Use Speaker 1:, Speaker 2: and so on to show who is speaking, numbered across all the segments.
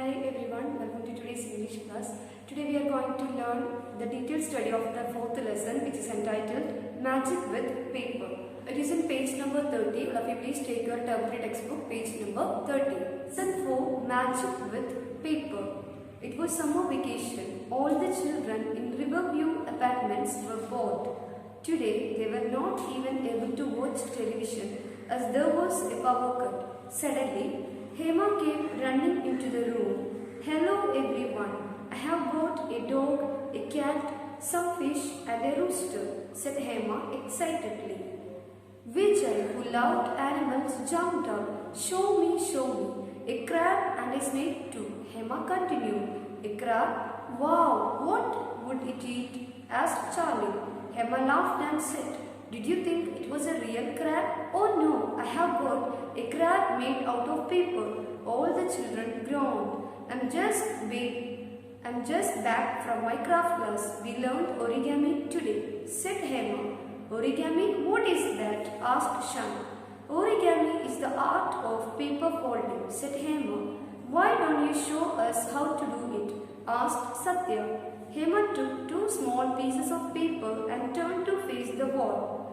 Speaker 1: Hi everyone, welcome to today's English class. Today we are going to learn the detailed study of the fourth lesson, which is entitled Magic with Paper. It is in page number 30. All of you please take your term 3 textbook, page number 30. Lesson 4, Magic with Paper. It was summer vacation. All the children in Riverview apartments were bored. Today they were not even able to watch television as there was a power cut. Suddenly, Hema came running into the room. Hello everyone, I have got a dog, a cat, some fish and a rooster, said Hema excitedly. Vijay, who loved animals, jumped up. Show me, show me. A crab and a snake too, Hema continued. A crab? Wow, what would it eat? Asked Charlie. Hema laughed and said, did you think it was a real crab? Oh no, I have got a crab made out of paper. All the children groaned. I'm just back from my craft class. We learned origami today, said Hema. Origami? What is that? Asked Shan. Origami is the art of paper folding, said Hema. Why don't you show us how to do it? Asked Satya. Hema took two small pieces of paper and turned to face the wall.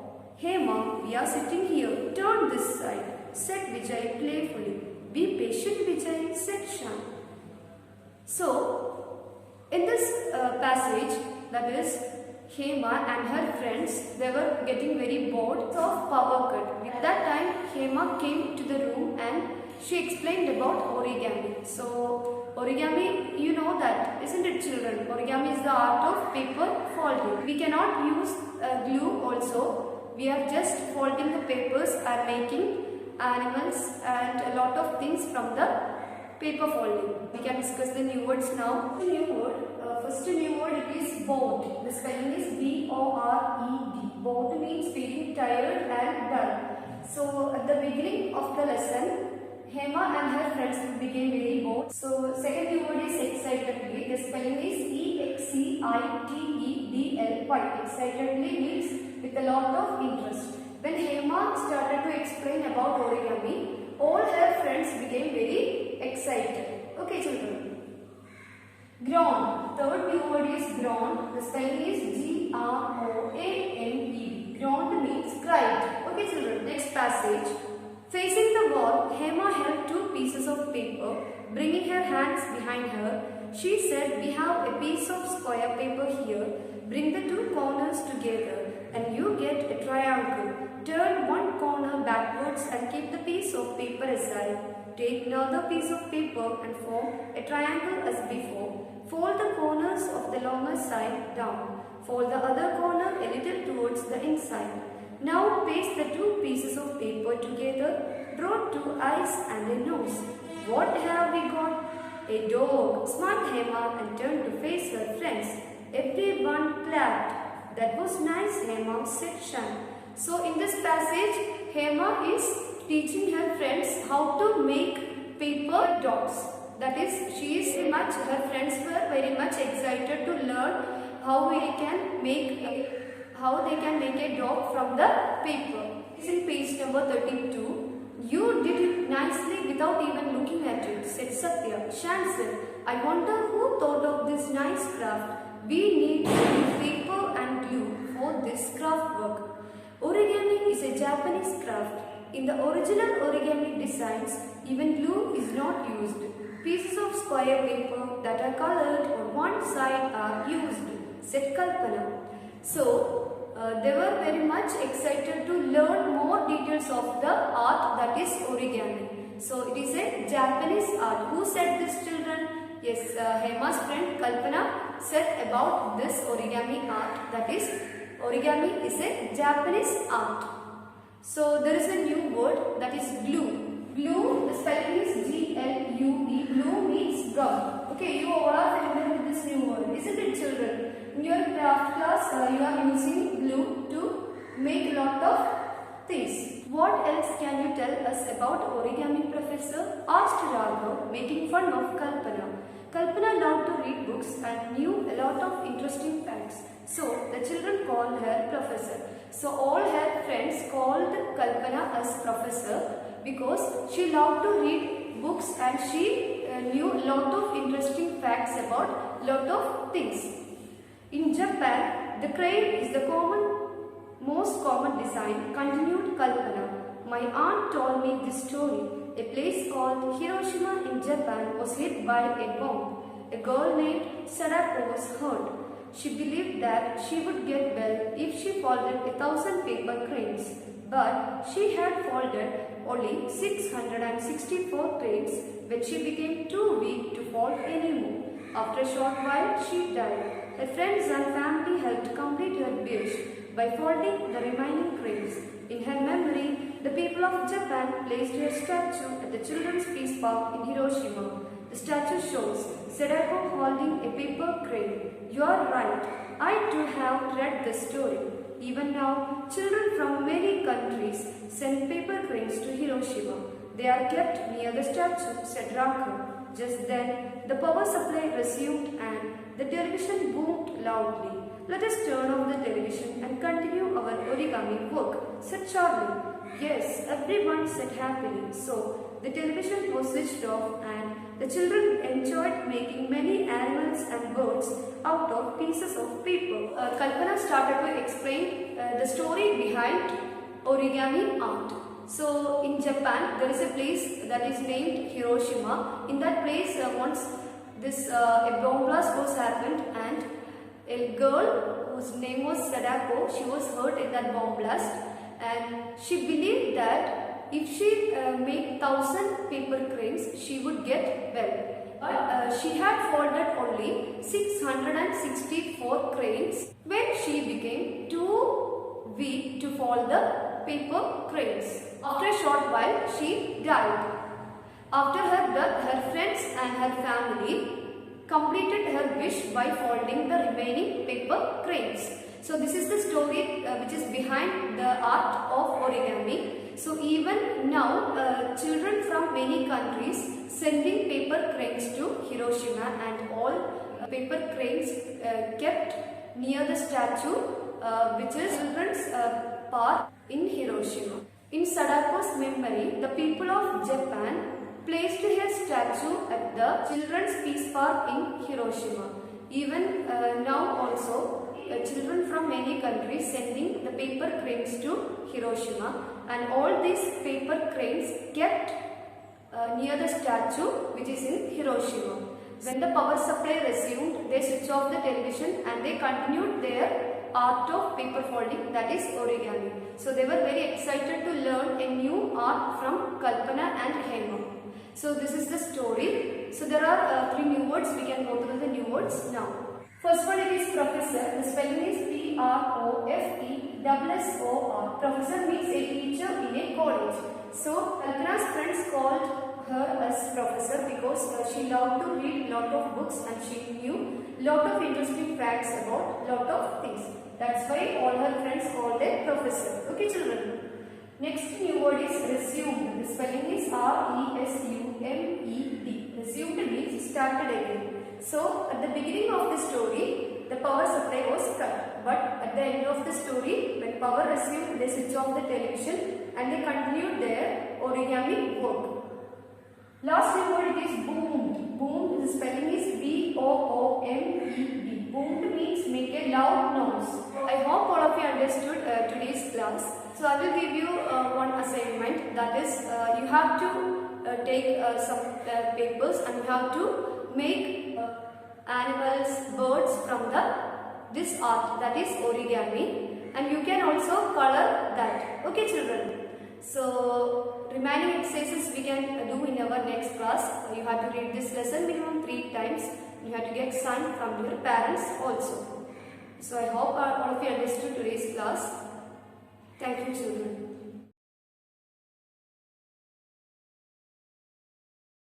Speaker 1: Hema, we are sitting here. Turn this side, said Vijay playfully. Be patient, Vijay, said Shan. So, in this passage, that is, Hema and her friends, they were getting very bored of power cut. At that time, Hema came to the room and she explained about origami. So, origami, you know that, isn't it children? Origami is the art of paper folding. We cannot use glue also. We are just folding the papers and making animals and a lot of things from the paper folding. We can discuss the new words now. The new word, first new word it is bored. The spelling is B-O-R-E-D. Bored means feeling tired and dull. So at the beginning of the lesson, Hema and her friends became very bored. So second new word is excitedly. The spelling is E-X-C-I-T-E-D-L-Y. Excitedly means with a lot of interest. When Hema started to explain about origami, all her friends became very excited. Okay children. Groan. Third new word is groan. The spelling is G-R-O-A-N-E-D. Groan means cried. Okay children. Next passage. Facing the wall, Hema held two pieces of paper, bringing her hands behind her. She said, we have a piece of square paper here. Bring the two corners together and you get a triangle. Turn one corner backwards and keep the piece of paper aside. Take another piece of paper and form a triangle as before. Fold the corners of the longer side down. Fold the other corner a little towards the inside. Now paste the two pieces of paper together. Draw two eyes and a nose. What have we got? A dog, smiled Hema and turned to face her friends. Everyone clapped. That was nice, Hema, said Shan. So in this passage, Hema is teaching her friends how to make paper dogs. That is, her friends were very much excited to learn how they can make a dog from the paper. It's in page number 32. You did it nicely without even looking at it, said Satya. Shan said, I wonder who thought of this nice craft. We need paper and glue for this craft work. Origami is a Japanese craft. In the original origami designs, even glue is not used. Pieces of square paper that are colored on one side are used, said Kalpana. So, they were very much excited to learn more details of the art that is origami. So, it is a Japanese art. Who said this, children? Yes, Hema's friend Kalpana said about this origami art. That is, origami is a Japanese art. So, there is a new word that is glue. Glue, the spelling is G-L-U-E. Glue means gum. Okay, you all are familiar with this new word, isn't it children? In your craft class, you are using glue to make a lot of things. What else can you tell us about origami, professor? Asked Raghav, making fun of Kalpana. Kalpana loved to read books and knew a lot of interesting facts. So, the children called her professor. So, all her friends called Kalpana as professor because she loved to read books and she knew a lot of interesting facts about lot of things. In Japan, the crane is the most common design, continued Kalpana. My aunt told me this story. A place called Hiroshima in Japan was hit by a bomb. A girl named Sadako was hurt. She believed that she would get well if she folded 1,000 paper cranes. But she had folded only 664 cranes when she became too weak to fold anymore. After a short while, she died. Her friends and family helped complete her wish by folding the remaining cranes. In her memory, the people of Japan placed her statue at the Children's Peace Park in Hiroshima. The statue shows Sadako holding a paper crane. You are right. I too have read the story. Even now, children from many countries send paper cranes to Hiroshima. They are kept near the statue, said Raka. Just then, the power supply resumed and the television boomed loudly. Let us turn off the television and continue our origami work, said Charlie. Yes, everyone said happily. So, the television was switched off and the children enjoyed making many animals and birds out of pieces of paper. Kalpana started to explain the story behind origami art. So, in Japan, there is a place that is named Hiroshima. In that place, once a bomb blast was happened and a girl whose name was Sadako, she was hurt in that bomb blast, and she believed that if she made 1,000 paper cranes, she would get well. But she had folded only 664 cranes when she became too weak to fold the paper cranes. After a short while, she died. After her death, her friends and her family completed her wish by folding the remaining paper cranes. So this is the story which is behind the art of origami. So even now, children from many countries sending paper cranes to Hiroshima, and all paper cranes kept near the statue which is children's park in Hiroshima. In Sadako's memory, the people of Japan placed her statue at the Children's Peace Park in Hiroshima. Even now also, children from many countries sending the paper cranes to Hiroshima, and all these paper cranes kept near the statue which is in Hiroshima. When the power supply resumed, they switched off the television and they continued their art of paper folding, that is origami. So they were very excited to learn a new art from Kalpana and Hema. So this is the story. So there are 3 new words. We can go through the new words now. First one, it is professor. The spelling is Professor. Professor means a teacher in a college. So Kalpana's friends called her as professor because she loved to read lot of books and she knew lot of interesting facts about lot of things. That's why all her friends called her professor. Okay, children. Next new word is resumed. The spelling is R-E-S-U-M-E-D. Resumed means started again. So at the beginning of the story, the power supply was cut. But at the end of the story, when power resumed, they switched off the television and they continued their origami work. Last new word is boomed. Boomed, the spelling is B-O-O-M-E-D. Boomed means make a loud noise. I hope all of you understood today's class. So I will give you one assignment, that is you have to take some papers and you have to make animals, birds from this art, that is origami, and you can also color that. Okay, children. So remaining exercises we can do in our next class. You have to read this lesson minimum 3 times. You have to get signed from your parents also. So I hope all of you understood today's class. Thank you, children.